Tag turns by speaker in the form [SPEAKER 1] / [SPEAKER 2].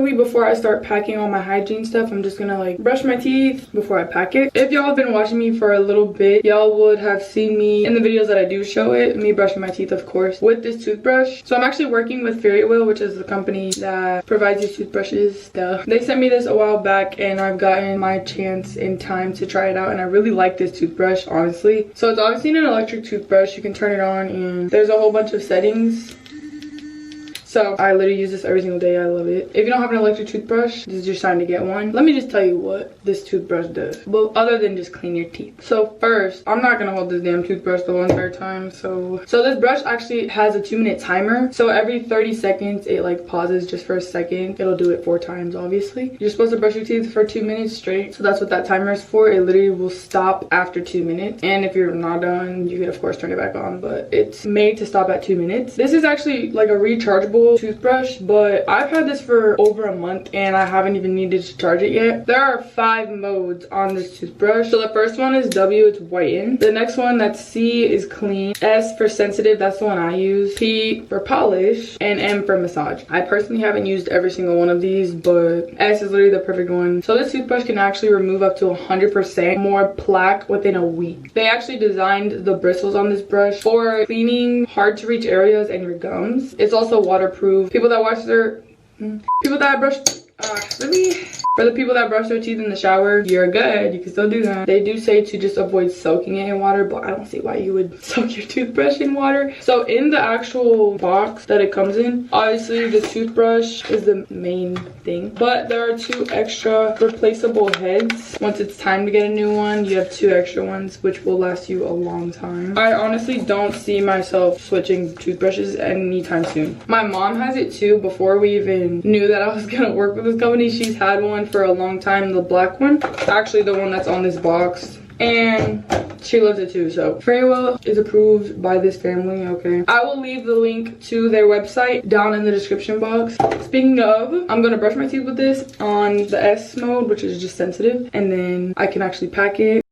[SPEAKER 1] quickly, before I start packing all my hygiene stuff, I'm just gonna like brush my teeth before I pack it. If y'all have been watching me for a little bit, y'all would have seen me in the videos that I do show it, me brushing my teeth, of course, with this toothbrush. So I'm actually working with Fairywill, which is the company that provides these toothbrushes. They sent me this a while back, and I've gotten my chance in time to try it out, and I really like this toothbrush, honestly. So it's obviously an electric toothbrush. You can turn it on, and there's a whole bunch of settings. So I literally use this every single day. I love it. If you don't have an electric toothbrush, this is your sign to get one. Let me just tell you what this toothbrush does. Well, other than just clean your teeth. So first, I'm not gonna hold this damn toothbrush the whole entire time. So this brush actually has a 2-minute timer. So every 30 seconds, it like pauses just for a second. It'll do it 4 times, obviously. You're supposed to brush your teeth for 2 minutes straight. So that's what that timer is for. It literally will stop after 2 minutes. And if you're not done, you can of course turn it back on, but it's made to stop at 2 minutes. This is actually like a rechargeable toothbrush, but I've had this for over a month and I haven't even needed to charge it yet. There are 5 modes on this toothbrush. So the first one is W, it's whiten. The next one, that's C, is clean. S for sensitive, that's the one I use. P for polish, and M for massage. I personally haven't used every single one of these, but S is literally the perfect one. So this toothbrush can actually remove up to 100% more plaque within a week. They actually designed the bristles on this brush for cleaning hard to reach areas and your gums. It's also waterproof. People that For the people that brush their teeth in the shower, you're good. You can still do that. They do say to just avoid soaking it in water, but I don't see why you would soak your toothbrush in water. So in the actual box that it comes in, obviously the toothbrush is the main thing, but there are 2 extra replaceable heads. Once it's time to get a new one, you have 2 extra ones, which will last you a long time. I honestly don't see myself switching toothbrushes anytime soon. My mom has it too. Before we even knew that I was gonna work with this company, she's had one for a long time, the black one, actually the one that's on this box, and she loves it too. So Fairywill is approved by this family. Okay, I will leave the link to their website down in the description box. Speaking of, I'm gonna brush my teeth with this on the S mode, which is just sensitive, and then I can actually pack it.